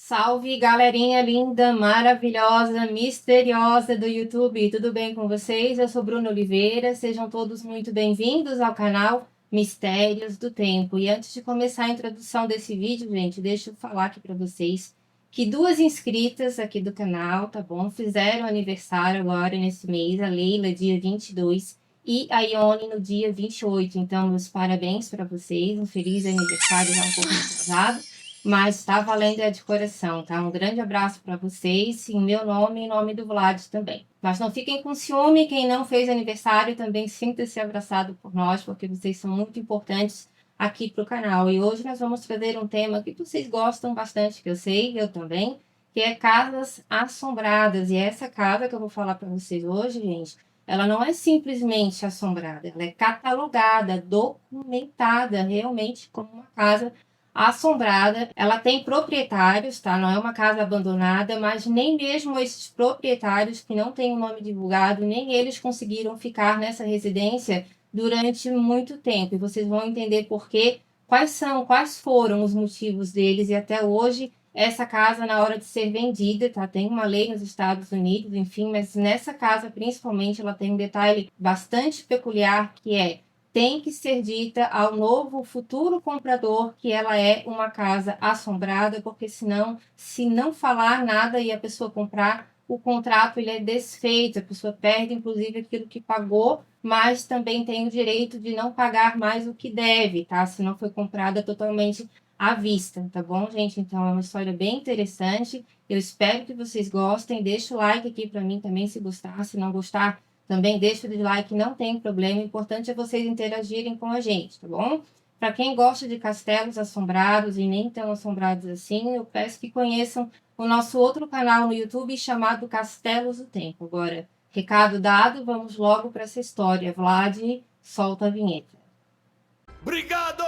Salve, galerinha linda, maravilhosa, misteriosa do YouTube, tudo bem com vocês? Eu sou Bruno Oliveira, sejam todos muito bem-vindos ao canal Mistérios do Tempo. E antes de começar a introdução desse vídeo, gente, deixa eu falar aqui para vocês que duas inscritas aqui do canal, tá bom? Fizeram aniversário agora nesse mês, a Leila, dia 22, e a Ione no dia 28. Então, meus parabéns para vocês, um feliz aniversário já um pouco atrasado. Mas está valendo de coração, tá? Um grande abraço para vocês, em meu nome e em nome do Vlad também. Mas não fiquem com ciúme, quem não fez aniversário também sinta-se abraçado por nós, porque vocês são muito importantes aqui para o canal. E hoje nós vamos trazer um tema que vocês gostam bastante, que eu sei, eu também, que é casas assombradas. E essa casa que eu vou falar para vocês hoje, gente, ela não é simplesmente assombrada, ela é catalogada, documentada realmente como uma casa assombrada. Ela tem proprietários, tá? Não é uma casa abandonada, mas nem mesmo esses proprietários que não têm o nome divulgado, nem eles conseguiram ficar nessa residência durante muito tempo. E vocês vão entender por quê, quais foram os motivos deles e até hoje essa casa na hora de ser vendida, tá? Tem uma lei nos Estados Unidos, enfim, mas nessa casa principalmente ela tem um detalhe bastante peculiar que é tem que ser dita ao novo futuro comprador que ela é uma casa assombrada, porque senão, se não falar nada e a pessoa comprar, o contrato ele é desfeito, a pessoa perde inclusive aquilo que pagou, mas também tem o direito de não pagar mais o que deve, tá? Se não foi comprada totalmente à vista, tá bom, gente? Então é uma história bem interessante. Eu espero que vocês gostem. Deixa o like aqui para mim também se gostar, se não gostar também deixa o dislike, não tem problema. O importante é vocês interagirem com a gente, tá bom? Para quem gosta de castelos assombrados e nem tão assombrados assim, eu peço que conheçam o nosso outro canal no YouTube chamado Castelos do Tempo. Agora, recado dado, vamos logo para essa história. Vlad, solta a vinheta. Obrigado!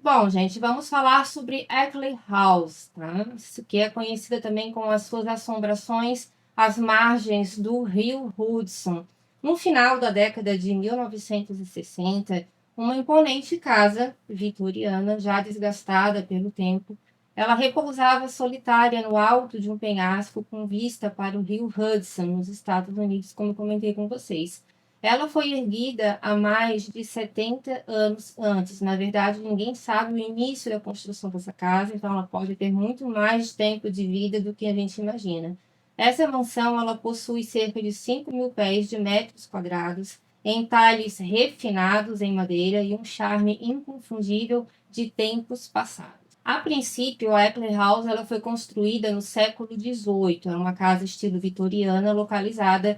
Bom, gente, vamos falar sobre Eckley House, tá? Isso que é conhecida também com as suas assombrações às margens do rio Hudson. No final da década de 1960, uma imponente casa vitoriana, já desgastada pelo tempo, ela repousava solitária no alto de um penhasco com vista para o rio Hudson, nos Estados Unidos, como eu comentei com vocês. Ela foi erguida há mais de 70 anos antes. Na verdade, ninguém sabe o início da construção dessa casa, então ela pode ter muito mais tempo de vida do que a gente imagina. Essa mansão ela possui cerca de 5.000 pés de metros quadrados, entalhes refinados em madeira e um charme inconfundível de tempos passados. A princípio, a Eckley House ela foi construída no século XVIII. É uma casa estilo vitoriana localizada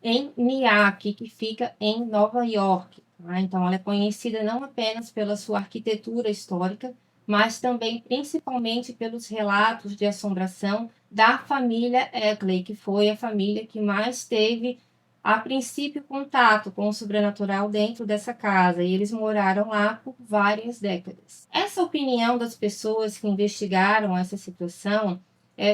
em Nyack, que fica em Nova York. Tá? Então, ela é conhecida não apenas pela sua arquitetura histórica, mas também principalmente pelos relatos de assombração da família Eckley, que foi a família que mais teve, a princípio, contato com o sobrenatural dentro dessa casa, e eles moraram lá por várias décadas. Essa opinião das pessoas que investigaram essa situação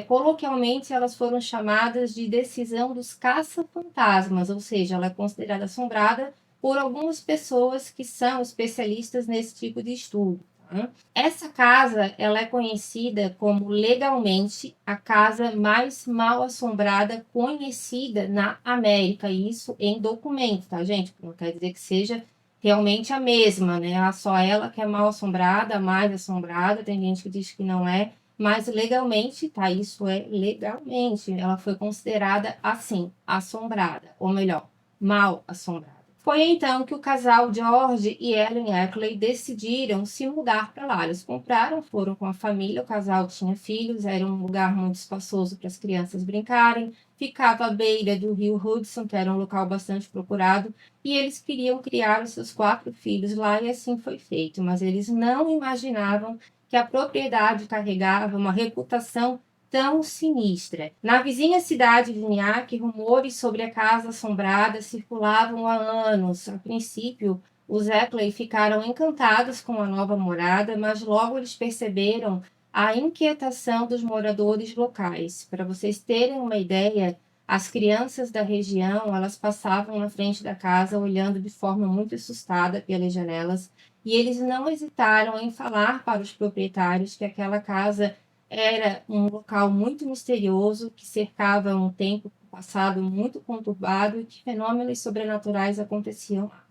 coloquialmente, elas foram chamadas de decisão dos caça-fantasmas, ou seja, ela é considerada assombrada por algumas pessoas que são especialistas nesse tipo de estudo. Tá? Essa casa ela é conhecida como legalmente a casa mais mal assombrada conhecida na América, isso em documento, tá, gente? Não quer dizer que seja realmente a mesma, né? Só ela que é mal assombrada, mais assombrada, tem gente que diz que não é, mas legalmente, tá? Isso é legalmente. Ela foi considerada assim, assombrada, ou melhor, mal assombrada. Foi então que o casal George e Ellen Eckley decidiram se mudar para lá. Eles compraram, foram com a família, o casal tinha filhos, era um lugar muito espaçoso para as crianças brincarem, ficava à beira do rio Hudson, que era um local bastante procurado, e eles queriam criar os seus 4 filhos lá, e assim foi feito. Mas eles não imaginavam que a propriedade carregava uma reputação tão sinistra. Na vizinha cidade de Nyack, rumores sobre a casa assombrada circulavam há anos. A princípio, Os Eckley ficaram encantados com a nova morada, mas logo eles perceberam a inquietação dos moradores locais. Para vocês terem uma ideia, as crianças da região, elas passavam na frente da casa olhando de forma muito assustada pelas janelas, e eles não hesitaram em falar para os proprietários que aquela casa era um local muito misterioso, que cercava um tempo passado muito conturbado e que fenômenos sobrenaturais aconteciam lá.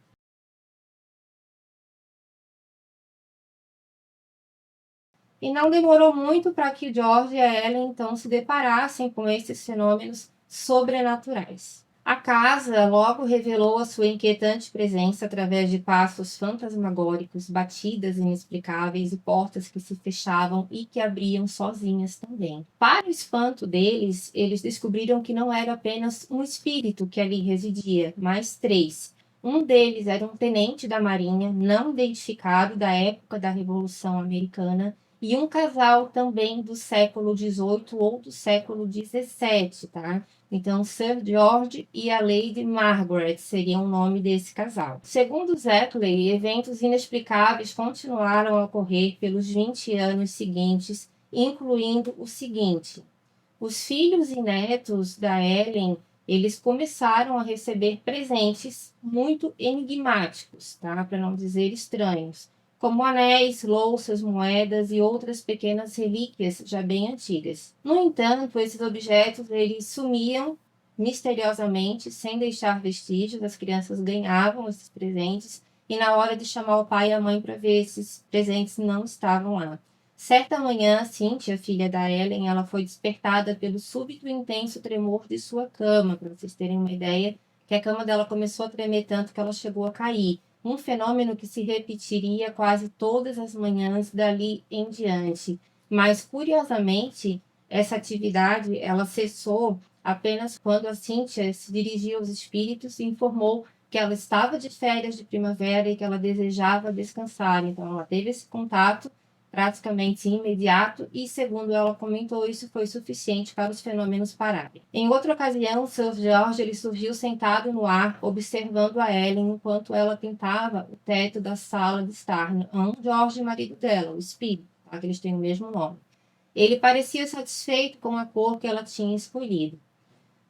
E não demorou muito para que George e a Ellen então se deparassem com esses fenômenos sobrenaturais. A casa logo revelou a sua inquietante presença através de passos fantasmagóricos, batidas inexplicáveis e portas que se fechavam e que abriam sozinhas também. Para o espanto deles, eles descobriram que não era apenas um espírito que ali residia, mas três. Um deles era um tenente da Marinha, não identificado da época da Revolução Americana, e um casal também do século XVIII ou do século XVII, tá? Então, Sir George e a Lady Margaret seriam o nome desse casal. Segundo Zackley, eventos inexplicáveis continuaram a ocorrer pelos 20 anos seguintes, incluindo o seguinte: os filhos e netos da Ellen, eles começaram a receber presentes muito enigmáticos, tá? Para não dizer estranhos, como anéis, louças, moedas e outras pequenas relíquias já bem antigas. No entanto, esses objetos eles sumiam misteriosamente, sem deixar vestígios. As crianças ganhavam esses presentes e na hora de chamar o pai e a mãe para ver esses presentes não estavam lá. Certa manhã, Cynthia, filha da Ellen, ela foi despertada pelo súbito e intenso tremor de sua cama. Para vocês terem uma ideia, que a cama dela começou a tremer tanto que ela chegou a cair. Um fenômeno que se repetiria quase todas as manhãs dali em diante. Mas, curiosamente, essa atividade ela cessou apenas quando a Cynthia se dirigiu aos espíritos e informou que ela estava de férias de primavera e que ela desejava descansar. Então, ela teve esse contato praticamente imediato e, segundo ela comentou, isso foi suficiente para os fenômenos pararem. Em outra ocasião, Sir George ele surgiu sentado no ar, observando a Ellen enquanto ela pintava o teto da sala de estar. Não George, marido dela, o espírito, tá? Que eles têm o mesmo nome. Ele parecia satisfeito com a cor que ela tinha escolhido.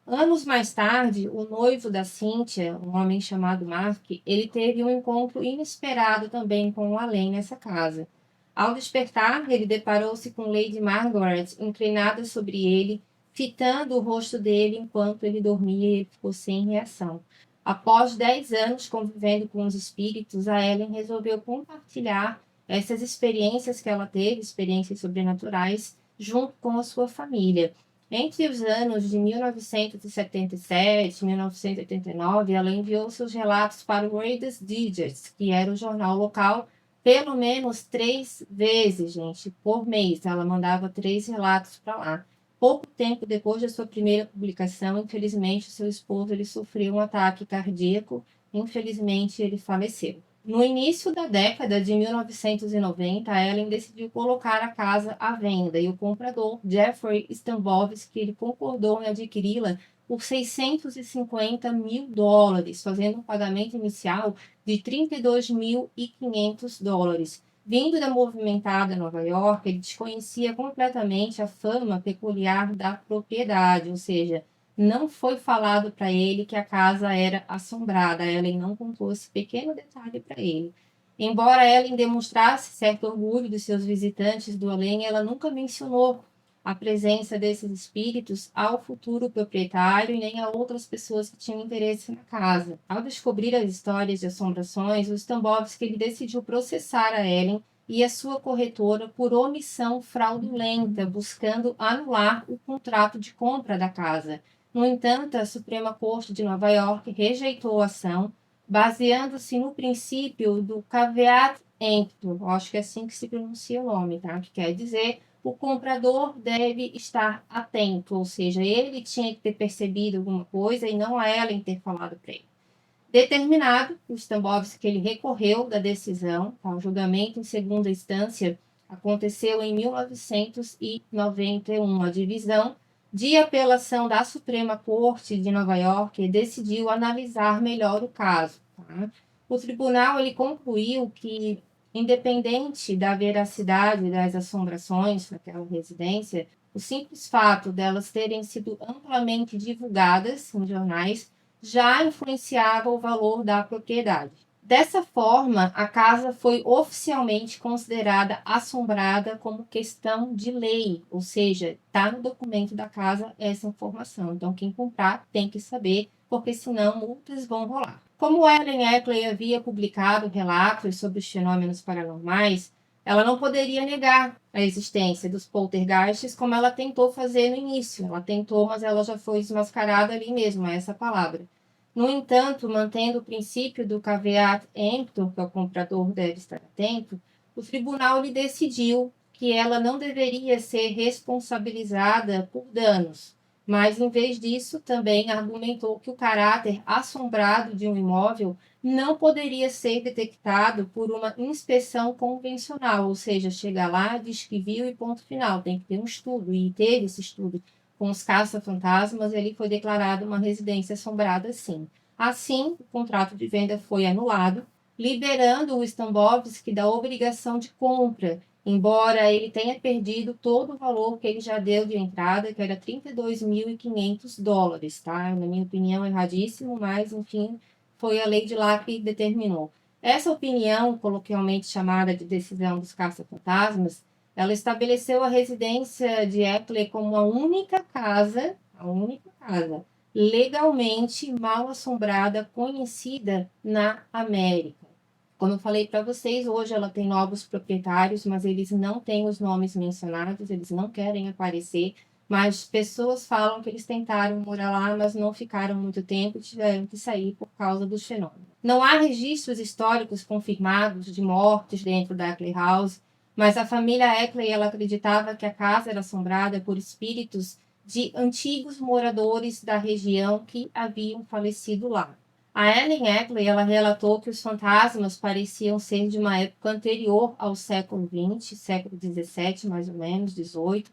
Anos mais tarde, o noivo da Cynthia, um homem chamado Mark, ele teve um encontro inesperado também com o além nessa casa. Ao despertar, ele deparou-se com Lady Margaret inclinada sobre ele, fitando o rosto dele enquanto ele dormia e ele ficou sem reação. Após 10 anos convivendo com os espíritos, a Ellen resolveu compartilhar essas experiências que ela teve, experiências sobrenaturais, junto com a sua família. Entre os anos de 1977 e 1989, ela enviou seus relatos para o Reader's Digest, que era o jornal local, pelo menos 3 vezes, gente, por mês. Ela mandava 3 relatos para lá. Pouco tempo depois da sua primeira publicação, infelizmente, seu esposo ele sofreu um ataque cardíaco. Infelizmente, ele faleceu. No início da década de 1990, Ellen decidiu colocar a casa à venda e o comprador, Jeffrey Stambovsky, ele concordou em adquiri-la por $650 mil, fazendo um pagamento inicial de $32.500. Vindo da movimentada Nova York, ele desconhecia completamente a fama peculiar da propriedade, ou seja, não foi falado para ele que a casa era assombrada. Ellen não contou esse pequeno detalhe para ele. Embora Ellen demonstrasse certo orgulho dos seus visitantes do além, ela nunca mencionou a presença desses espíritos ao futuro proprietário e nem a outras pessoas que tinham interesse na casa. Ao descobrir as histórias de assombrações, o Stambovsky ele decidiu processar a Ellen e a sua corretora por omissão fraudulenta, buscando anular o contrato de compra da casa. No entanto, a Suprema Corte de Nova York rejeitou a ação, baseando-se no princípio do caveat emptor, acho que é assim que se pronuncia o nome, tá? Que quer dizer o comprador deve estar atento, ou seja, ele tinha que ter percebido alguma coisa e não a Ellen ter falado para ele. Determinado, o Stambovsky ele recorreu da decisão, tá? O julgamento em segunda instância aconteceu em 1991. A divisão de apelação da Suprema Corte de Nova York decidiu analisar melhor o caso. Tá? O tribunal ele concluiu que, independente da veracidade das assombrações naquela residência, o simples fato delas terem sido amplamente divulgadas em jornais já influenciava o valor da propriedade. Dessa forma, a casa foi oficialmente considerada assombrada como questão de lei, ou seja, está no documento da casa essa informação. Então, quem comprar tem que saber, porque senão multas vão rolar. Como Ellen Eckley havia publicado relatos sobre os fenômenos paranormais, ela não poderia negar a existência dos poltergeists como ela tentou fazer no início. Ela tentou, mas ela já foi desmascarada ali mesmo, é essa palavra. No entanto, mantendo o princípio do caveat emptor, que o comprador deve estar atento, o tribunal lhe decidiu que ela não deveria ser responsabilizada por danos, mas, em vez disso, também argumentou que o caráter assombrado de um imóvel não poderia ser detectado por uma inspeção convencional, ou seja, chega lá, diz que viu e ponto final. Tem que ter um estudo, e teve esse estudo com os caça-fantasmas, ele foi declarado uma residência assombrada, sim. Assim, o contrato de venda foi anulado, liberando o Stambovsky da obrigação de compra, embora ele tenha perdido todo o valor que ele já deu de entrada, que era $32.500, tá? Na minha opinião, erradíssimo, mas, enfim, foi a lei de lá que determinou. Essa opinião, coloquialmente chamada de decisão dos caça-fantasmas, ela estabeleceu a residência de Eckley como a única casa legalmente mal assombrada conhecida na América. Como eu falei para vocês, hoje ela tem novos proprietários, mas eles não têm os nomes mencionados, eles não querem aparecer, mas pessoas falam que eles tentaram morar lá, mas não ficaram muito tempo e tiveram que sair por causa dos fenômenos. Não há registros históricos confirmados de mortes dentro da Eckley House, mas a família Eckley ela acreditava que a casa era assombrada por espíritos de antigos moradores da região que haviam falecido lá. A Ellen Eckley ela relatou que os fantasmas pareciam ser de uma época anterior ao século XX, século XVII, mais ou menos, XVIII,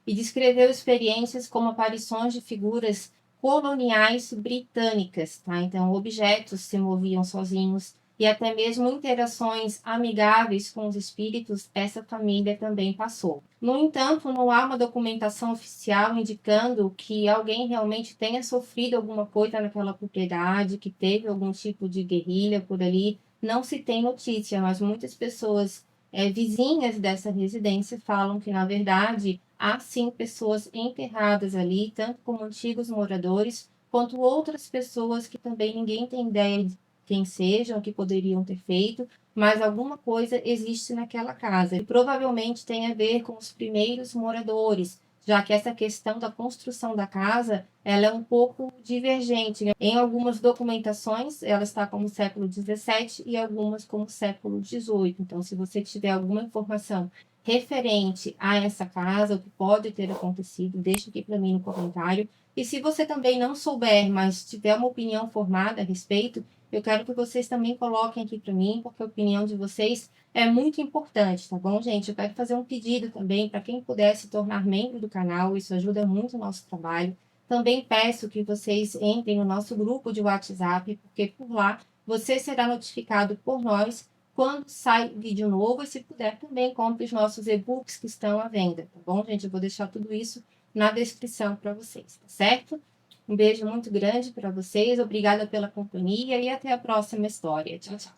e descreveu experiências como aparições de figuras coloniais britânicas, tá? Então, objetos se moviam sozinhos, e até mesmo interações amigáveis com os espíritos, essa família também passou. No entanto, não há uma documentação oficial indicando que alguém realmente tenha sofrido alguma coisa naquela propriedade, que teve algum tipo de guerrilha por ali. Não se tem notícia, mas muitas pessoas vizinhas dessa residência falam que, na verdade, há sim pessoas enterradas ali, tanto como antigos moradores, quanto outras pessoas que também ninguém tem ideia de quem sejam, que poderiam ter feito, mas alguma coisa existe naquela casa. E provavelmente tem a ver com os primeiros moradores, já que essa questão da construção da casa ela é um pouco divergente. Em algumas documentações, ela está como século XVII e algumas como século XVIII. Então, se você tiver alguma informação referente a essa casa, o que pode ter acontecido, deixe aqui para mim no comentário. E se você também não souber, mas tiver uma opinião formada a respeito, eu quero que vocês também coloquem aqui para mim, porque a opinião de vocês é muito importante, tá bom, gente? Eu quero fazer um pedido também para quem puder se tornar membro do canal, isso ajuda muito o nosso trabalho. Também peço que vocês entrem no nosso grupo de WhatsApp, porque por lá você será notificado por nós quando sai vídeo novo e se puder também compre os nossos e-books que estão à venda, tá bom, gente? Eu vou deixar tudo isso na descrição para vocês, tá certo? Um beijo muito grande para vocês, obrigada pela companhia e até a próxima história. Tchau, tchau.